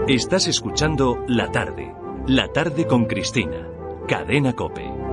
Estás escuchando La Tarde con Cristina, Cadena COPE.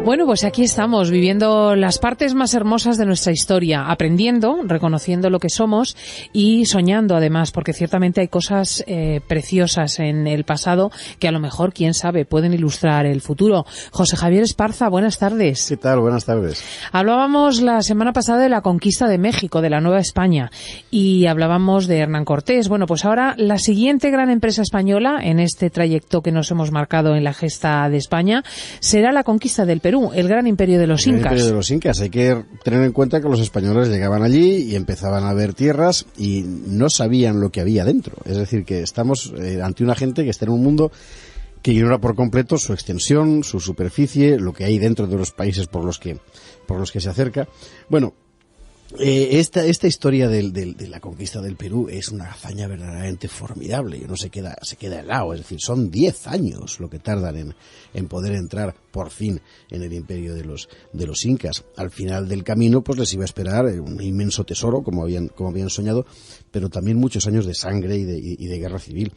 Bueno, pues aquí estamos, viviendo las partes más hermosas de nuestra historia, aprendiendo, reconociendo lo que somos y soñando además, porque ciertamente hay cosas preciosas en el pasado que a lo mejor, quién sabe, pueden ilustrar el futuro. José Javier Esparza, buenas tardes. ¿Qué tal? Buenas tardes. Hablábamos la semana pasada de la conquista de México, de la Nueva España, y hablábamos de Hernán Cortés. Bueno, pues ahora la siguiente gran empresa española en este trayecto que nos hemos marcado en la gesta de España será la conquista del Perú, el gran imperio de los incas. El imperio de los incas. Hay que tener en cuenta que los españoles llegaban allí y empezaban a ver tierras y no sabían lo que había dentro. Es decir, que estamos ante una gente que está en un mundo que ignora por completo su extensión, su superficie, lo que hay dentro de los países por los que se acerca. Bueno, esta historia de la conquista del Perú es una hazaña verdaderamente formidable y uno se queda helado. Es decir, son 10 años lo que tardan en poder entrar por fin en el imperio de los incas. Al final del camino pues les iba a esperar un inmenso tesoro, como habían soñado, pero también muchos años de sangre y de guerra civil.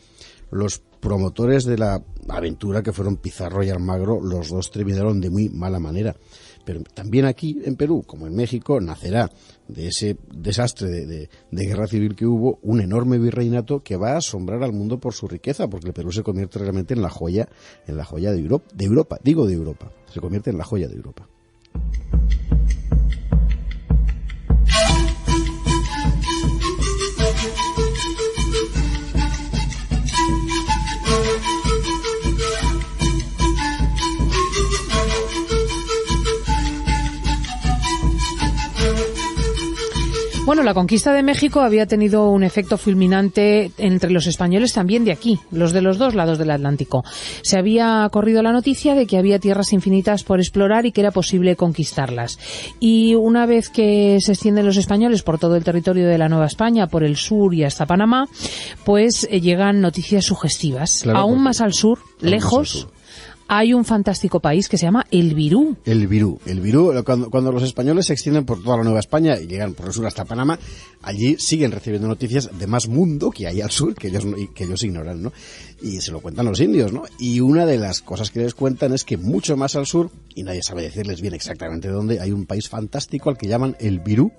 Los promotores de la aventura, que fueron Pizarro y Almagro, los dos terminaron de muy mala manera. Pero también aquí en Perú, como en México, nacerá de ese desastre de guerra civil que hubo un enorme virreinato que va a asombrar al mundo por su riqueza, porque el Perú se convierte realmente en la joya de Europa. Se convierte en la joya de Europa. Bueno, la conquista de México había tenido un efecto fulminante entre los españoles también de aquí, los de los dos lados del Atlántico. Se había corrido la noticia de que había tierras infinitas por explorar y que era posible conquistarlas. Y una vez que se extienden los españoles por todo el territorio de la Nueva España, por el sur y hasta Panamá, pues llegan noticias sugestivas. Claro, aún más al sur, lejos, hay un fantástico país que se llama el Virú. El Virú, cuando los españoles se extienden por toda la Nueva España y llegan por el sur hasta Panamá, allí siguen recibiendo noticias de más mundo que hay al sur, que ellos ignoran, ¿no? Y se lo cuentan los indios, ¿no? Y una de las cosas que les cuentan es que mucho más al sur, y nadie sabe decirles bien exactamente dónde, hay un país fantástico al que llaman el Virú,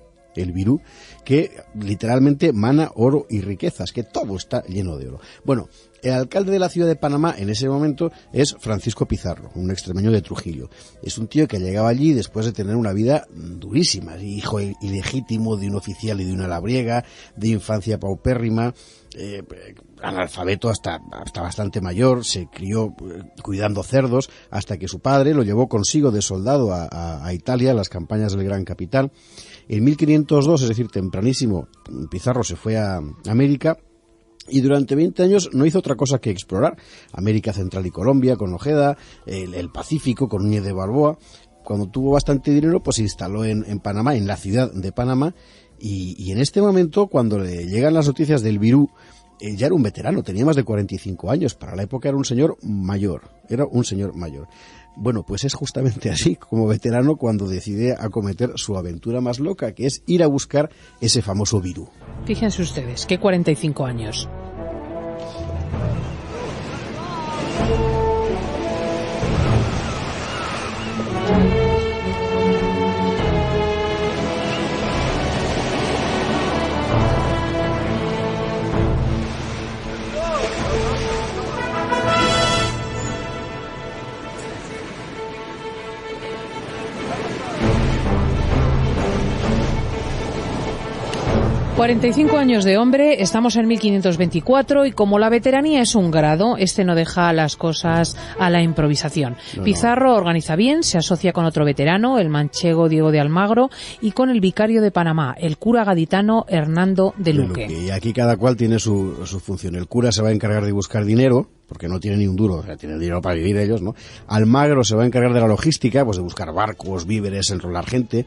que literalmente mana oro y riquezas, que todo está lleno de oro. Bueno, el alcalde de la ciudad de Panamá en ese momento es Francisco Pizarro, un extremeño de Trujillo. Es un tío que llegaba allí después de tener una vida durísima, hijo ilegítimo de un oficial y de una labriega, de infancia paupérrima, analfabeto hasta bastante mayor, se crió cuidando cerdos hasta que su padre lo llevó consigo de soldado a Italia, a las campañas del Gran Capitán. En 1502, es decir, tempranísimo, Pizarro se fue a América y durante 20 años no hizo otra cosa que explorar América Central y Colombia con Ojeda, el Pacífico con Núñez de Balboa. Cuando tuvo bastante dinero, pues se instaló en Panamá, en la ciudad de Panamá, y en este momento, cuando le llegan las noticias del Virú, ya era un veterano, tenía más de 45 años, para la época era un señor mayor. Bueno, pues es justamente así, como veterano, cuando decide acometer su aventura más loca, que es ir a buscar ese famoso Virú. Fíjense ustedes, que 45 años. ...45 años de hombre, estamos en 1524 y como la veteranía es un grado, no deja las cosas a la improvisación. Pizarro organiza bien, se asocia con otro veterano, el manchego Diego de Almagro, y con el vicario de Panamá, el cura gaditano Hernando de Luque. Y aquí cada cual tiene su función. El cura se va a encargar de buscar dinero porque no tienen ni un duro, o sea, tienen dinero para vivir ellos, ¿no? Almagro se va a encargar de la logística, pues de buscar barcos, víveres, enrolar gente.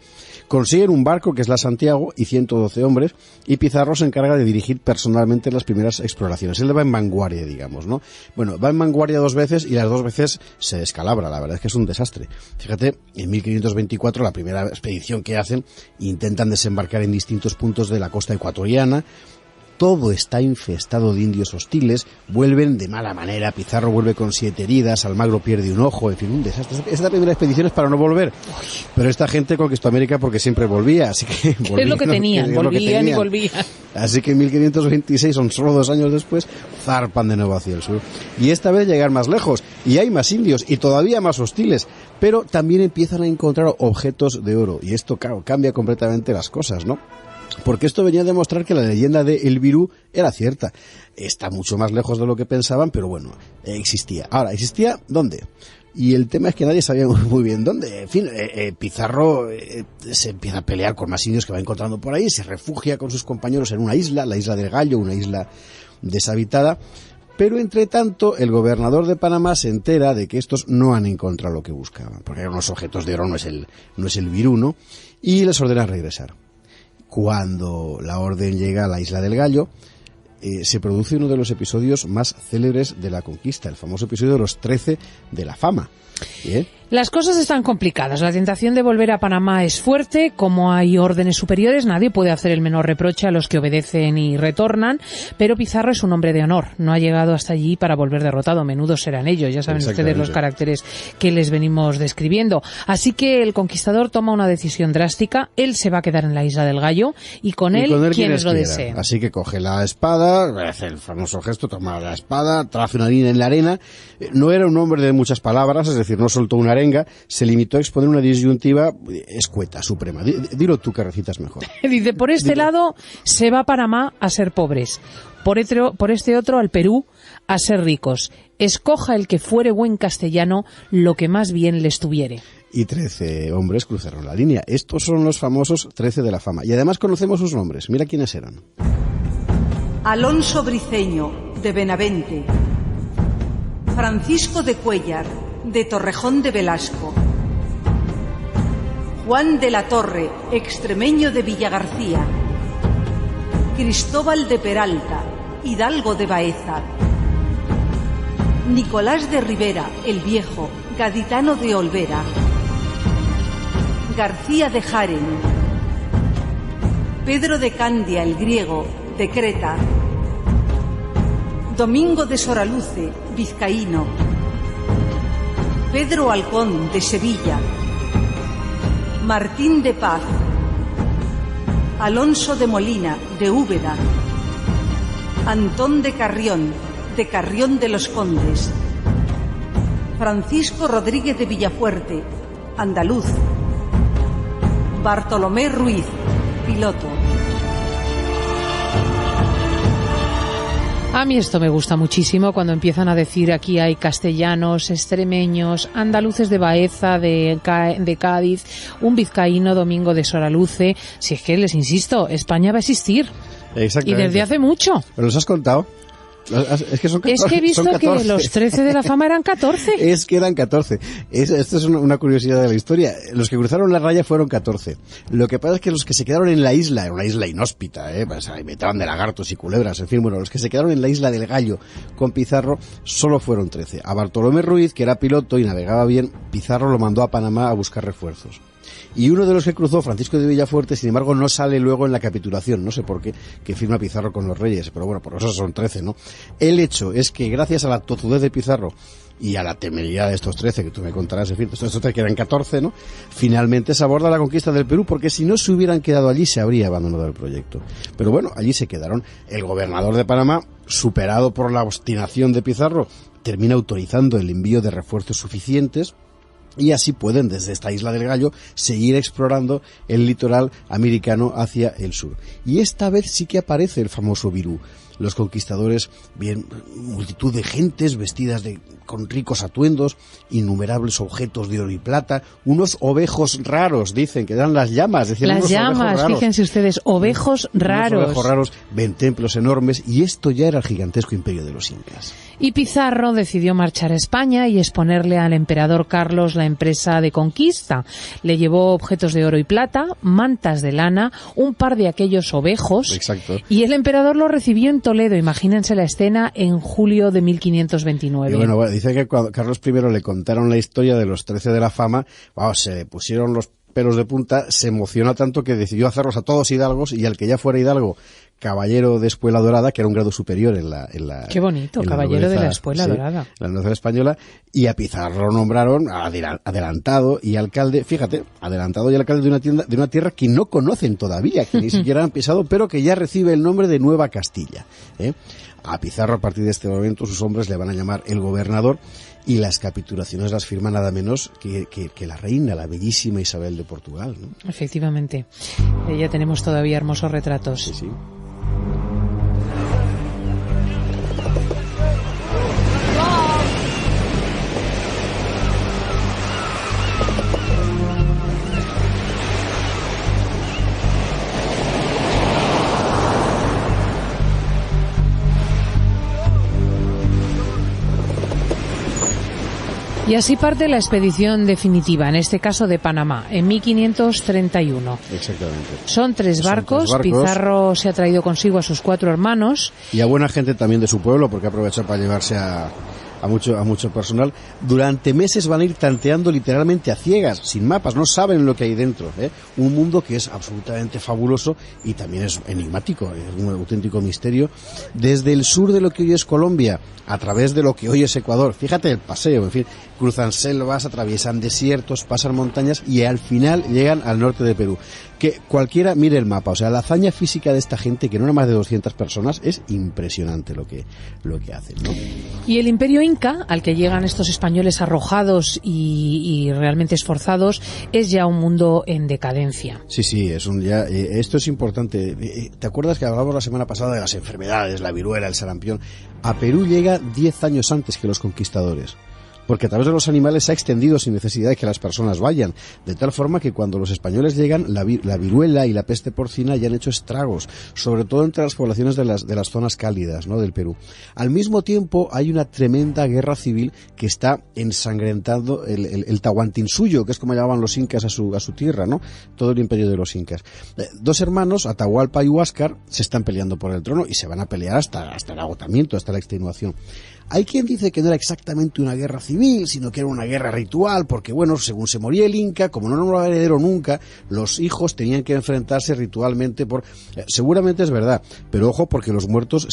Consiguen un barco, que es la Santiago, y 112 hombres, y Pizarro se encarga de dirigir personalmente las primeras exploraciones. Él va en vanguardia, digamos, ¿no? Bueno, va en vanguardia 2 veces y las 2 veces se descalabra, la verdad es que es un desastre. Fíjate, en 1524, la primera expedición que hacen, intentan desembarcar en distintos puntos de la costa ecuatoriana. Todo está infestado de indios hostiles, vuelven de mala manera, Pizarro vuelve con 7 heridas, Almagro pierde un ojo, en fin, un desastre. Esta primera expedición es para no volver, pero esta gente conquistó América porque siempre volvía, así que... Es lo que tenían, volvían y volvían. Así que en 1526, son solo 2 años después, zarpan de nuevo hacia el sur. Y esta vez llegan más lejos, y hay más indios, y todavía más hostiles, pero también empiezan a encontrar objetos de oro, y esto, claro, cambia completamente las cosas, ¿no? Porque esto venía a demostrar que la leyenda de El Virú era cierta. Está mucho más lejos de lo que pensaban, pero bueno, existía. Ahora, ¿existía dónde? Y el tema es que nadie sabía muy bien dónde. En fin, Pizarro se empieza a pelear con más indios que va encontrando por ahí, se refugia con sus compañeros en una isla, la isla del Gallo, una isla deshabitada. Pero entre tanto, el gobernador de Panamá se entera de que estos no han encontrado lo que buscaban, porque eran unos objetos de oro, no es el Virú, ¿no? Y les ordena regresar. Cuando la orden llega a la isla del Gallo, se produce uno de los episodios más célebres de la conquista, el famoso episodio de los 13 de la fama. ¿Bien? Las cosas están complicadas. La tentación de volver a Panamá es fuerte. Como hay órdenes superiores, nadie puede hacer el menor reproche a los que obedecen y retornan. Pero Pizarro es un hombre de honor. No ha llegado hasta allí para volver derrotado. Menudos serán ellos. Ya saben ustedes los caracteres que les venimos describiendo. Así que el conquistador toma una decisión drástica. Él se va a quedar en la isla del Gallo y con él quienes lo deseen. Así que coge la espada, hace el famoso gesto, toma la espada, traza una línea en la arena. No era un hombre de muchas palabras, es decir, no soltó una arenga, se limitó a exponer una disyuntiva escueta, suprema. Dilo tú que recitas mejor. Dice, por este lado se va a Panamá a ser pobres, por este otro al Perú a ser ricos. Escoja el que fuere buen castellano lo que más bien le estuviere. Y 13 hombres cruzaron la línea. Estos son los famosos 13 de la fama. Y además conocemos sus nombres. Mira quiénes eran. Alonso Briceño, de Benavente. Francisco de Cuéllar, de Torrejón de Velasco. Juan de la Torre, extremeño de Villagarcía. Cristóbal de Peralta, hidalgo de Baeza. Nicolás de Rivera, el Viejo, gaditano de Olvera. García de Jaren. Pedro de Candia, el Griego, de Creta. Domingo de Soraluce, vizcaíno. Pedro Halcón, de Sevilla. Martín de Paz. Alonso de Molina, de Úbeda. Antón de Carrión de los Condes. Francisco Rodríguez de Villafuerte, andaluz. Bartolomé Ruiz, piloto. A mí esto me gusta muchísimo cuando empiezan a decir aquí hay castellanos, extremeños, andaluces de Baeza, de Cádiz, un vizcaíno, Domingo de Soraluce. Si es que les insisto, España va a existir. Exactamente. Y desde hace mucho. ¿Pero los has contado? Es que son 14. Es que he visto que los 13 de la fama eran 14. Es que eran 14. Esto es una curiosidad de la historia. Los que cruzaron la raya fueron 14. Lo que pasa es que los que se quedaron en la isla, en una isla inhóspita, pues se alimentaban de lagartos y culebras, en fin, bueno, los que se quedaron en la isla del Gallo con Pizarro solo fueron 13. A Bartolomé Ruiz, que era piloto y navegaba bien, Pizarro lo mandó a Panamá a buscar refuerzos. Y uno de los que cruzó, Francisco de Villafuerte, sin embargo, no sale luego en la capitulación, no sé por qué, que firma Pizarro con los reyes, pero bueno, por eso son 13, ¿no? El hecho es que gracias a la tozudez de Pizarro y a la temeridad de estos 13, que tú me contarás, en fin, estos 13 que eran 14, ¿no? Finalmente se aborda la conquista del Perú, porque si no se hubieran quedado allí, se habría abandonado el proyecto. Pero bueno, allí se quedaron. El gobernador de Panamá, superado por la obstinación de Pizarro, termina autorizando el envío de refuerzos suficientes. Y así pueden, desde esta isla del Gallo, seguir explorando el litoral americano hacia el sur. Y esta vez sí que aparece el famoso Virú. los conquistadores, bien, multitud de gentes vestidas con ricos atuendos, innumerables objetos de oro y plata, unos ovejos raros, dicen, que dan las llamas. Decían, las llamas, fíjense ustedes, ovejos raros. Ovejos raros, ven templos enormes, y esto ya era el gigantesco imperio de los incas. Y Pizarro decidió marchar a España y exponerle al emperador Carlos la empresa de conquista. Le llevó objetos de oro y plata, mantas de lana, un par de aquellos ovejos. Exacto. Y el emperador lo recibió en Toledo. Imagínense la escena en julio de 1529. Y bueno, dice que cuando Carlos I le contaron la historia de los 13 de la fama, se le pusieron los pelos de punta, se emocionó tanto que decidió hacerlos a todos hidalgos, y al que ya fuera hidalgo, caballero de Espuela Dorada, que era un grado superior en la qué bonito, caballero nobleza, de la Espuela Dorada. La nobleza española, y a Pizarro nombraron adelantado y alcalde, fíjate, adelantado y alcalde de una tierra que no conocen todavía, que ni siquiera han pisado, pero que ya recibe el nombre de Nueva Castilla. A Pizarro, a partir de este momento, sus hombres le van a llamar el gobernador, y las capitulaciones las firma nada menos que la reina, la bellísima Isabel de Portugal, ¿no? Efectivamente. Ya tenemos todavía hermosos retratos. Sí, sí. Y así parte la expedición definitiva, en este caso de Panamá, en 1531. Exactamente. Son tres barcos. Pizarro se ha traído consigo a sus 4 hermanos. Y a buena gente también de su pueblo, porque ha aprovechado para llevarse a mucho personal. Durante meses van a ir tanteando literalmente a ciegas, sin mapas, no saben lo que hay dentro, ¿eh? Un mundo que es absolutamente fabuloso y también es enigmático, es un auténtico misterio. Desde el sur de lo que hoy es Colombia, a través de lo que hoy es Ecuador, fíjate el paseo, en fin, cruzan selvas, atraviesan desiertos, pasan montañas y al final llegan al norte de Perú. Que cualquiera mire el mapa, o sea, la hazaña física de esta gente, que no era más de 200 personas, es impresionante lo que hacen, ¿no? Y el imperio inca, al que llegan estos españoles arrojados y realmente esforzados, es ya un mundo en decadencia. Sí, esto es importante. ¿Te acuerdas que hablábamos la semana pasada de las enfermedades, la viruela, el sarampión? A Perú llega 10 años antes que los conquistadores, porque a través de los animales se ha extendido sin necesidad de que las personas vayan, de tal forma que cuando los españoles llegan, la viruela y la peste porcina ya han hecho estragos, sobre todo entre las poblaciones de las zonas cálidas, ¿no?, del Perú. Al mismo tiempo hay una tremenda guerra civil que está ensangrentando el Tahuantinsuyo, que es como llamaban los incas a su tierra, ¿no?, todo el imperio de los incas. 2 hermanos, Atahualpa y Huáscar, se están peleando por el trono y se van a pelear hasta el agotamiento, hasta la extenuación. Hay quien dice que no era exactamente una guerra civil, sino que era una guerra ritual, porque bueno, según se moría el Inca, como no nombraba heredero nunca, los hijos tenían que enfrentarse ritualmente seguramente es verdad, pero ojo, porque los muertos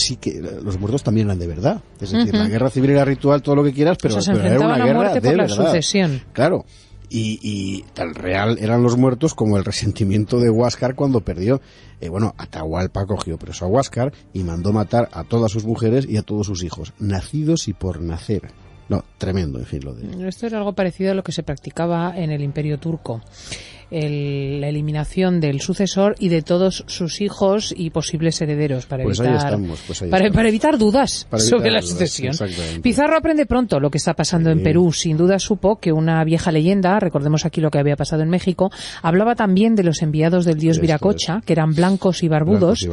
también eran de verdad. Es decir, la guerra civil era ritual, todo lo que quieras, pero era una guerra de verdad. Sucesión. Claro. Y tan real eran los muertos como el resentimiento de Huáscar cuando perdió. Atahualpa cogió preso a Huáscar y mandó matar a todas sus mujeres y a todos sus hijos, nacidos y por nacer. No, tremendo, en fin, lo de... Esto era algo parecido a lo que se practicaba en el Imperio Turco. La eliminación del sucesor y de todos sus hijos y posibles herederos para evitar dudas sobre la sucesión. Pizarro aprende pronto lo que está pasando en Perú. Sin duda supo que una vieja leyenda, recordemos aquí lo que había pasado en México, hablaba también de los enviados del dios Viracocha, que eran blancos y barbudos,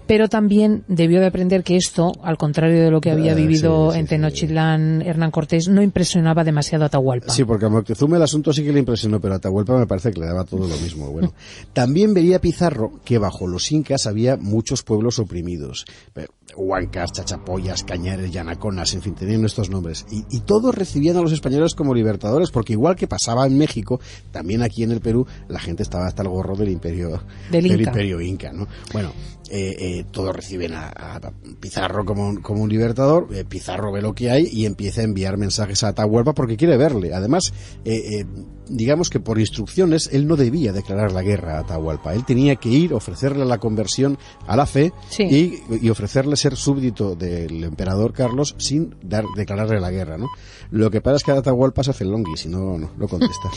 pero también debió de aprender que esto, al contrario de lo que había vivido en Tenochtitlán Hernán Cortés, no impresionaba demasiado a Atahualpa. Sí, porque a Moctezuma el asunto sí que le impresionó, pero a Atahualpa me parece que le daba todo lo mismo. Bueno, también veía Pizarro que bajo los incas había muchos pueblos oprimidos. Huancas, Chachapoyas, Cañares, Yanaconas, en fin, tenían estos nombres. Y todos recibían a los españoles como libertadores, porque igual que pasaba en México, también aquí en el Perú, la gente estaba hasta el gorro del imperio inca, ¿no? Bueno, todos reciben a Pizarro como un libertador. Pizarro ve lo que hay y empieza a enviar mensajes a Atahualpa porque quiere verle. Además, digamos que por instrucciones él no debía declarar la guerra a Atahualpa. Él tenía que ir, ofrecerle la conversión a la fe y ofrecerle ser súbdito del emperador Carlos sin declararle la guerra, ¿no? Lo que pasa es que Atahualpa se hace el longis y no contesta.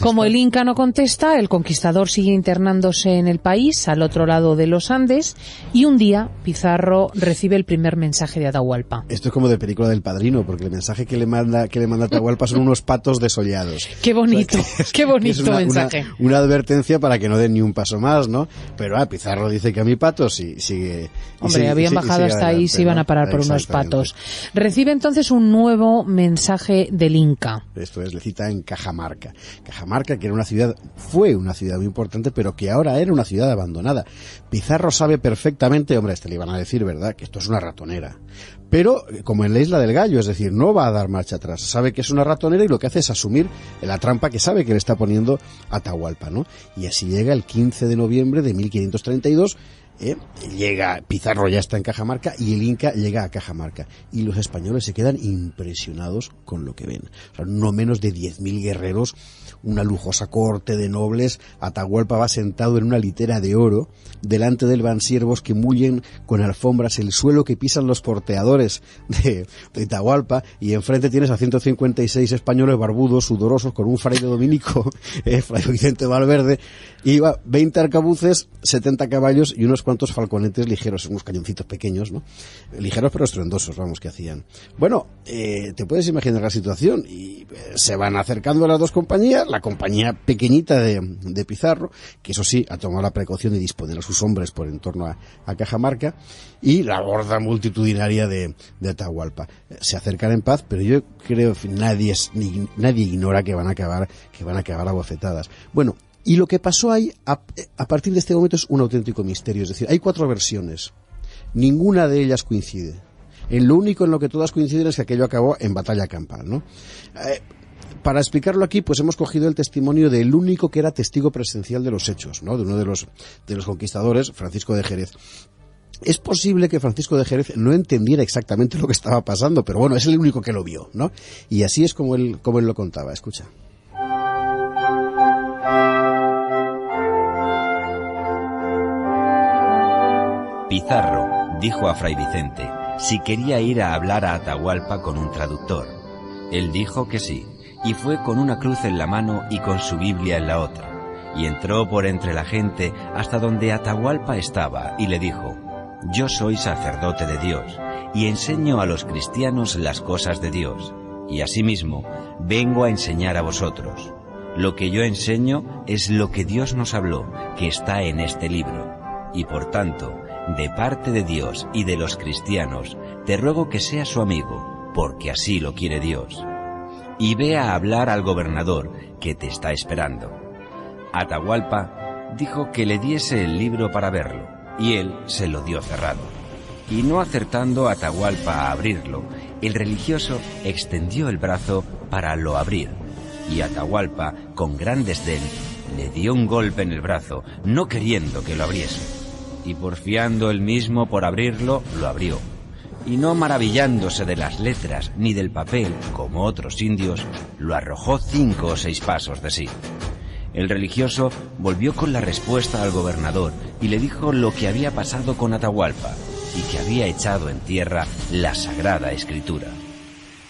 Como el Inca no contesta, el conquistador sigue internándose en el país, al otro lado de los Andes, y un día Pizarro recibe el primer mensaje de Atahualpa. Esto es como de película del Padrino, porque el mensaje que le manda Atahualpa son unos patos desollados. Qué bonito, qué bonito es mensaje. Una advertencia para que no den ni un paso más, ¿no? Pero Pizarro dice que a mi patos y sigue... Hombre, habían bajado hasta ahí, se iban a parar por unos patos. Recibe entonces un nuevo mensaje del Inca. Esto es, le cita en Cajamarca. Cajamarca, que era fue una ciudad muy importante, pero que ahora era una ciudad abandonada. Pizarro sabe perfectamente, hombre, le iban a decir, ¿verdad?, que esto es una ratonera. Pero, como en la Isla del Gallo, es decir, no va a dar marcha atrás. Sabe que es una ratonera y lo que hace es asumir la trampa que sabe que le está poniendo Atahualpa, ¿no? Y así llega el 15 de noviembre de 1532, llega, Pizarro ya está en Cajamarca y el Inca llega a Cajamarca. Y los españoles se quedan impresionados con lo que ven. O sea, no menos de 10.000 guerreros, una lujosa corte de nobles. Atahualpa va sentado en una litera de oro. Delante de él van siervos que mullen con alfombras el suelo que pisan los porteadores de Atahualpa. Y enfrente tienes a 156 españoles barbudos, sudorosos, con un fraile dominico, Fray Vicente Valverde, y 20 arcabuces, 70 caballos y unos cuantos falconetes ligeros, unos cañoncitos pequeños, ¿no? Ligeros pero estruendosos, vamos, que hacían. Bueno, te puedes imaginar la situación, y se van acercando a las dos compañías, la compañía pequeñita de Pizarro, que eso sí, ha tomado la precaución de disponer a sus hombres por en torno a Cajamarca, y la horda multitudinaria de Atahualpa. Se acercan en paz, pero yo creo que nadie ignora que van a acabar a bofetadas. Bueno, y lo que pasó ahí, a partir de este momento, es un auténtico misterio. Es decir, hay 4 versiones. Ninguna de ellas coincide. Lo único en lo que todas coinciden es que aquello acabó en batalla campal, ¿no? Para explicarlo aquí, pues hemos cogido el testimonio del único que era testigo presencial de los hechos, ¿no? De uno de los conquistadores, Francisco de Jerez. Es posible que Francisco de Jerez no entendiera exactamente lo que estaba pasando, pero bueno, es el único que lo vio, ¿no? Y así es como él lo contaba. Escucha. Pizarro dijo a Fray Vicente si quería ir a hablar a Atahualpa con un traductor. Él dijo que sí, y fue con una cruz en la mano y con su Biblia en la otra, y entró por entre la gente hasta donde Atahualpa estaba, y le dijo: yo soy sacerdote de Dios, y enseño a los cristianos las cosas de Dios, y asimismo vengo a enseñar a vosotros. Lo que yo enseño es lo que Dios nos habló, que está en este libro, y por tanto, de parte de Dios y de los cristianos, te ruego que seas su amigo, porque así lo quiere Dios. Y ve a hablar al gobernador, que te está esperando. Atahualpa dijo que le diese el libro para verlo, y él se lo dio cerrado. Y no acertando Atahualpa a abrirlo, el religioso extendió el brazo para lo abrir, y Atahualpa, con gran desdén, le dio un golpe en el brazo, no queriendo que lo abriese. Y porfiando él mismo por abrirlo, lo abrió. Y no maravillándose de las letras ni del papel, como otros indios, lo arrojó 5 o 6 pasos de sí. El religioso volvió con la respuesta al gobernador y le dijo lo que había pasado con Atahualpa y que había echado en tierra la Sagrada Escritura.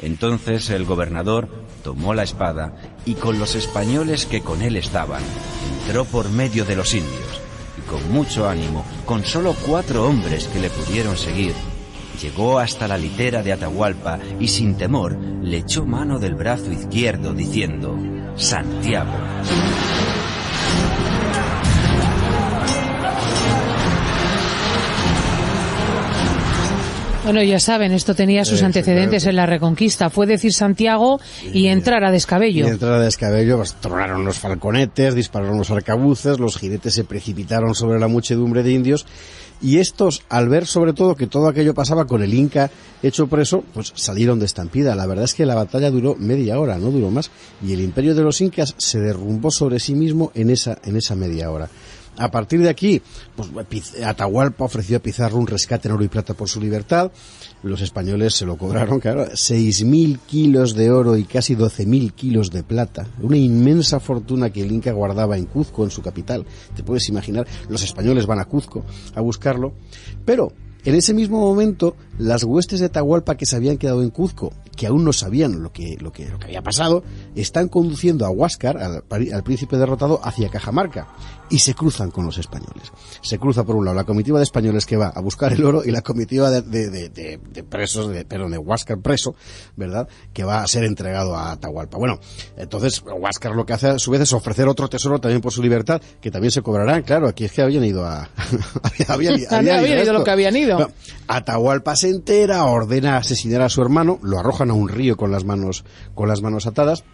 Entonces el gobernador tomó la espada y con los españoles que con él estaban, entró por medio de los indios. Con mucho ánimo, con solo 4 hombres que le pudieron seguir, llegó hasta la litera de Atahualpa y sin temor le echó mano del brazo izquierdo diciendo: Santiago. Bueno, ya saben, esto tenía sus antecedentes en la Reconquista. Fue decir Santiago y entrar a descabello. Y entrar a descabello, pues tronaron los falconetes, dispararon los arcabuces, los jinetes se precipitaron sobre la muchedumbre de indios. Y estos, al ver sobre todo que todo aquello pasaba con el Inca hecho preso, pues salieron de estampida. La verdad es que la batalla duró media hora, no duró más. Y el imperio de los Incas se derrumbó sobre sí mismo en esa media hora. A partir de aquí, pues Atahualpa ofreció a Pizarro un rescate en oro y plata por su libertad. Los españoles se lo cobraron, claro, 6.000 kilos de oro y casi 12.000 kilos de plata. Una inmensa fortuna que el Inca guardaba en Cuzco, en su capital. Te puedes imaginar, los españoles van a Cuzco a buscarlo. Pero En ese mismo momento, las huestes de Atahualpa que se habían quedado en Cuzco, que aún no sabían lo que había pasado, están conduciendo a Huáscar, al príncipe derrotado, hacia Cajamarca, y se cruzan con los españoles. Se cruza por un lado la comitiva de españoles que va a buscar el oro y la comitiva de presos, de Huáscar preso, ¿verdad?, que va a ser entregado a Atahualpa. Bueno, entonces Huáscar lo que hace a su vez es ofrecer otro tesoro también por su libertad, que también se cobrarán. Claro, aquí es que habían ido a... habían ido lo que habían ido. Bueno, Atahualpa se entera, ordena asesinar a su hermano, lo arrojan a un río con las manos atadas.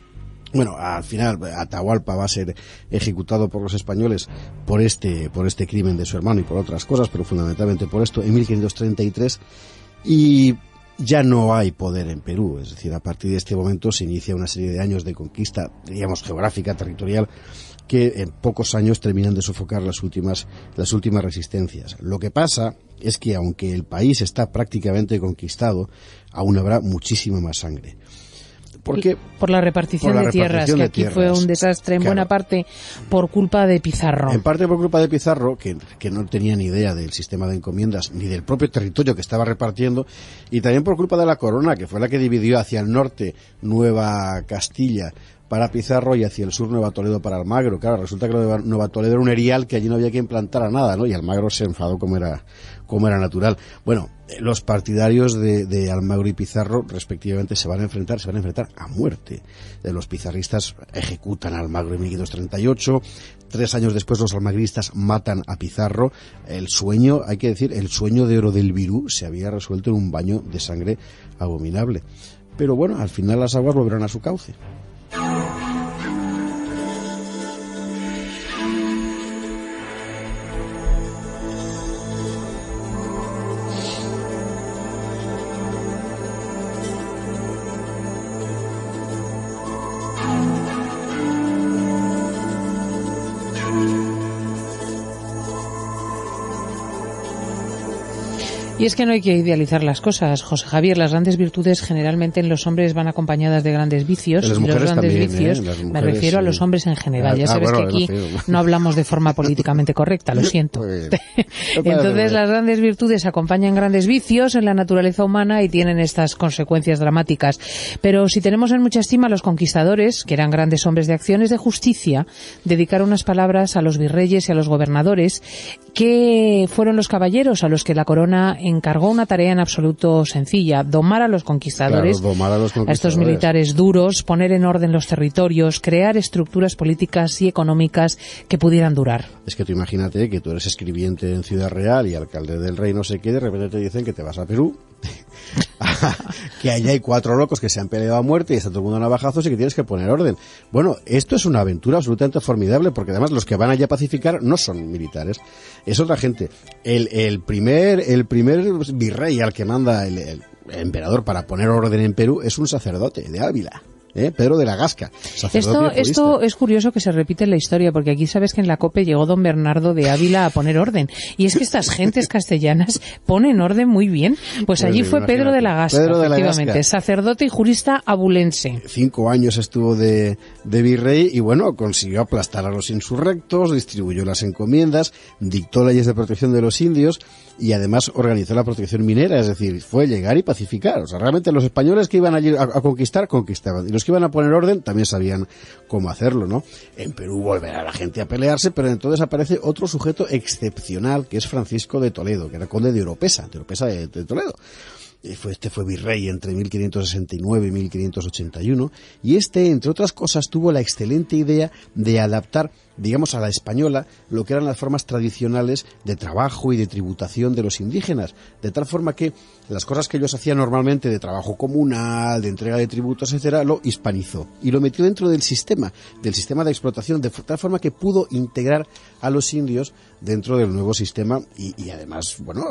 Bueno, al final Atahualpa va a ser ejecutado por los españoles por este crimen de su hermano y por otras cosas, pero fundamentalmente por esto, en 1533, y ya no hay poder en Perú. Es decir, a partir de este momento se inicia una serie de años de conquista, digamos, geográfica, territorial, que en pocos años terminan de sofocar las últimas resistencias. Lo que pasa es que aunque el país está prácticamente conquistado, aún habrá muchísima más sangre. Porque por la repartición de tierras, que aquí fue un desastre en buena parte por culpa de Pizarro. En parte por culpa de Pizarro, que no tenía ni idea del sistema de encomiendas ni del propio territorio que estaba repartiendo, y también por culpa de la corona, que fue la que dividió hacia el norte Nueva Castilla para Pizarro y hacia el sur Nueva Toledo para Almagro. Claro, resulta que Nueva Toledo era un erial que allí no había que implantar a nada, ¿no? Y Almagro se enfadó como era natural. Bueno, los partidarios de Almagro y Pizarro respectivamente se van a enfrentar a muerte. Los pizarristas ejecutan a Almagro en 1538. 3 años después los almagristas matan a Pizarro. El sueño de oro del Virú se había resuelto en un baño de sangre abominable. Pero bueno, al final las aguas volverán a su cauce. Y es que no hay que idealizar las cosas, José Javier. Las grandes virtudes generalmente en los hombres van acompañdas de grandes vicios. Los grandes también, vicios, me refiero a los hombres en general. Ya sabes que aquí no hablamos de forma políticamente correcta, lo siento. Entonces las grandes virtudes acompañan grandes vicios en la naturaleza humana y tienen estas consecuencias dramáticas. Pero si tenemos en mucha estima a los conquistadores, que eran grandes hombres de acciones de justicia, dedicar unas palabras a los virreyes y a los gobernadores, que fueron los caballeros a los que la corona encargó una tarea en absoluto sencilla: domar a los conquistadores, a estos militares duros, poner en orden los territorios, crear estructuras políticas y económicas que pudieran durar. Es que tú imagínate que tú eres escribiente en Ciudad Real y alcalde del rey no sé qué, de repente te dicen que te vas a Perú, que allá hay 4 locos que se han peleado a muerte y está todo el mundo a navajazos y que tienes que poner orden. Bueno, esto es una aventura absolutamente formidable, porque además los que van allá a pacificar no son militares, es otra gente. El primer virrey al que manda el emperador para poner orden en Perú es un sacerdote de Ávila. Pedro de la Gasca. Esto es curioso que se repite en la historia, porque aquí sabes que en la COPE llegó don Bernardo de Ávila a poner orden. Y es que estas gentes castellanas ponen orden muy bien. Pues allí fue Pedro de la Gasca, efectivamente, sacerdote y jurista abulense. 5 años estuvo de virrey y bueno, consiguió aplastar a los insurrectos, distribuyó las encomiendas, dictó leyes de protección de los indios y además organizó la protección minera, es decir, fue llegar y pacificar. O sea, realmente los españoles que iban allí a conquistar, conquistaban. Y los que iban a poner orden también sabían cómo hacerlo, ¿no? En Perú volverá la gente a pelearse, pero entonces aparece otro sujeto excepcional, que es Francisco de Toledo, que era conde de Oropesa de Toledo. Este fue virrey entre 1569 y 1581, y entre otras cosas, tuvo la excelente idea de adaptar, digamos, a la española lo que eran las formas tradicionales de trabajo y de tributación de los indígenas, de tal forma que las cosas que ellos hacían normalmente de trabajo comunal, de entrega de tributos, etcétera, lo hispanizó y lo metió dentro del sistema de explotación, de tal forma que pudo integrar a los indios dentro del nuevo sistema y además, bueno,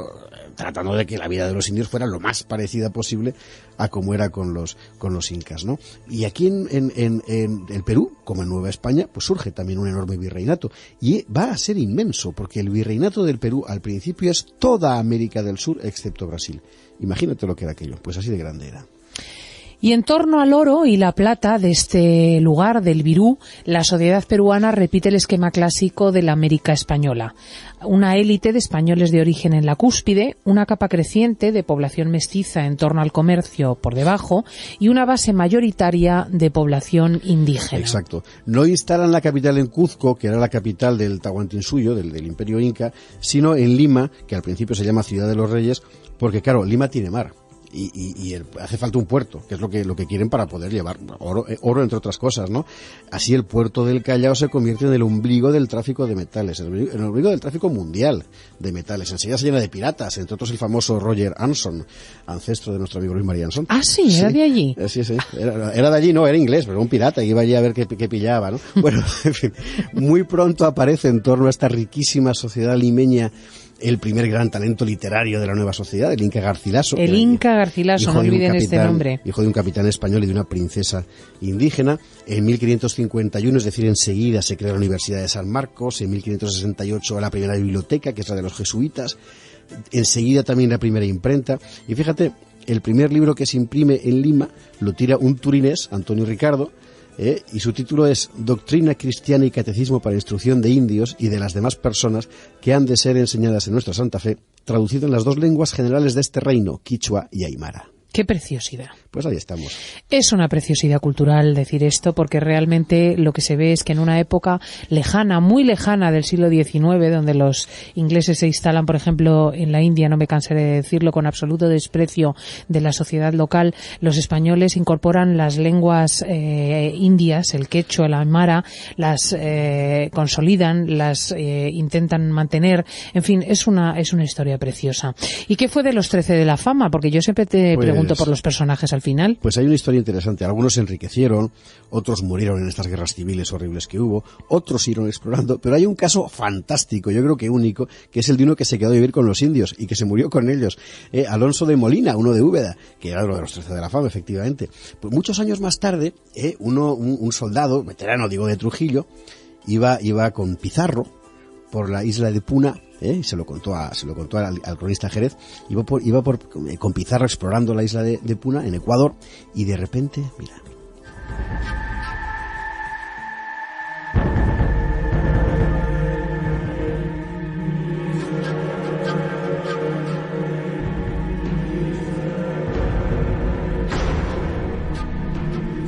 tratando de que la vida de los indios fuera lo más parecida posible a como era con los incas, ¿no? Y aquí en el Perú, como en Nueva España, pues surge también un enorme virreinato y va a ser inmenso, porque el virreinato del Perú al principio es toda América del Sur excepto Brasil. Imagínate lo que era aquello, pues así de grande era. Y en torno al oro y la plata de este lugar, del Virú, la sociedad peruana repite el esquema clásico de la América española. Una élite de españoles de origen en la cúspide, una capa creciente de población mestiza en torno al comercio por debajo y una base mayoritaria de población indígena. Exacto. No instalan la capital en Cuzco, que era la capital del Tahuantinsuyo, del Imperio Inca, sino en Lima, que al principio se llama Ciudad de los Reyes, porque claro, Lima tiene mar. Y hace falta un puerto, que es lo que quieren para poder llevar oro entre otras cosas, ¿no? Así el puerto del Callao se convierte en el ombligo del tráfico de metales, en el ombligo del tráfico mundial de metales. Enseguida se llena de piratas, entre otros el famoso Roger Anson, ancestro de nuestro amigo Luis María Anson. Ah, sí, era de allí. Sí. Era de allí, no, era inglés, pero un pirata, y iba allí a ver qué pillaba, ¿no? Bueno, en fin, muy pronto aparece en torno a esta riquísima sociedad limeña el primer gran talento literario de la nueva sociedad, el Inca Garcilaso. El Inca Garcilaso, no olviden este nombre. Hijo de un capitán español y de una princesa indígena. En 1551, es decir, enseguida se crea la Universidad de San Marcos. En 1568 la primera biblioteca, que es la de los jesuitas. Enseguida también la primera imprenta. Y fíjate, el primer libro que se imprime en Lima lo tira un turinés, Antonio Ricardo, y su título es Doctrina Cristiana y Catecismo para Instrucción de Indios y de las demás personas que han de ser enseñadas en nuestra Santa Fe, traducido en las dos lenguas generales de este reino, quichua y aymara. ¡Qué preciosidad! Pues ahí estamos. Es una preciosidad cultural decir esto, porque realmente lo que se ve es que en una época lejana, muy lejana del siglo XIX, donde los ingleses se instalan, por ejemplo, en la India, no me cansaré de decirlo, con absoluto desprecio de la sociedad local, los españoles incorporan las lenguas indias, el quechua, el aymara, las consolidan, las intentan mantener. En fin, es una historia preciosa. ¿Y qué fue de los 13 de la fama? Porque yo siempre te pregunto por los personajes al final. Pues hay una historia interesante. Algunos se enriquecieron, otros murieron en estas guerras civiles horribles que hubo, otros siguieron explorando, pero hay un caso fantástico, yo creo que único, que es el de uno que se quedó a vivir con los indios y que se murió con ellos. Alonso de Molina, uno de Úbeda, que era uno de los 13 de la fama, efectivamente. Pues muchos años más tarde, un soldado, veterano, digo, de Trujillo, iba con Pizarro por la isla de Puna, y se lo contó al cronista Jerez, iba con Pizarro explorando la isla de Puna, en Ecuador, y de repente, mira.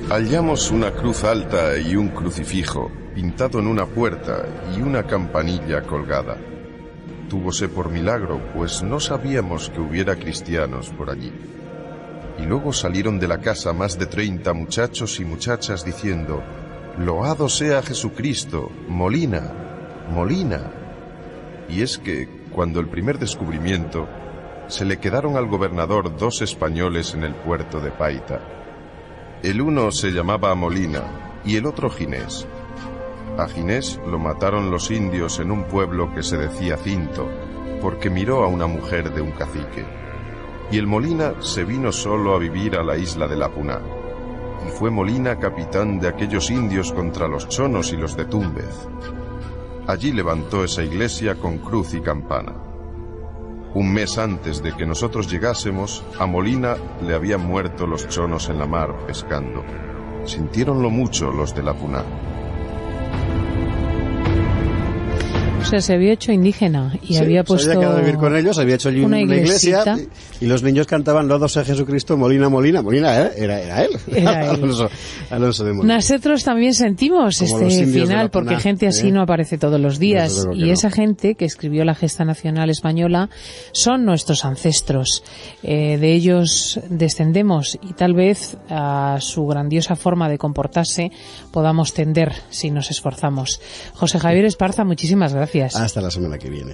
Hallamos una cruz alta y un crucifijo pintado en una puerta y una campanilla colgada. Túvose por milagro, pues no sabíamos que hubiera cristianos por allí. Y luego salieron de la casa más de 30 muchachos y muchachas diciendo: «Loado sea Jesucristo, Molina, Molina». Y es que, cuando el primer descubrimiento, se le quedaron al gobernador 2 españoles en el puerto de Paita. El uno se llamaba Molina y el otro Ginés. A Ginés lo mataron los indios en un pueblo que se decía Cinto, porque miró a una mujer de un cacique. Y el Molina se vino solo a vivir a la isla de la Puna. Y fue Molina capitán de aquellos indios contra los chonos y los de Túmbez. Allí levantó esa iglesia con cruz y campana. Un mes antes de que nosotros llegásemos, a Molina le habían muerto los chonos en la mar pescando. Sintiéronlo mucho los de la Puna. O sea, se había hecho indígena y había puesto... Se había quedado a vivir con ellos, había hecho allí una iglesia y los niños cantaban «Loado sea Jesucristo, Molina, Molina». Molina era él. Era él. Alonso de Molina. Nosotros también sentimos como este final, porque gente así no aparece todos los días. Y esa gente que escribió la Gesta Nacional Española son nuestros ancestros. De ellos descendemos y tal vez a su grandiosa forma de comportarse podamos tender si nos esforzamos. José Javier Esparza, muchísimas gracias. Hasta la semana que viene.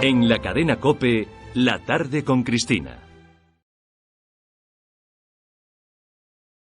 En la cadena COPE, La tarde con Cristina.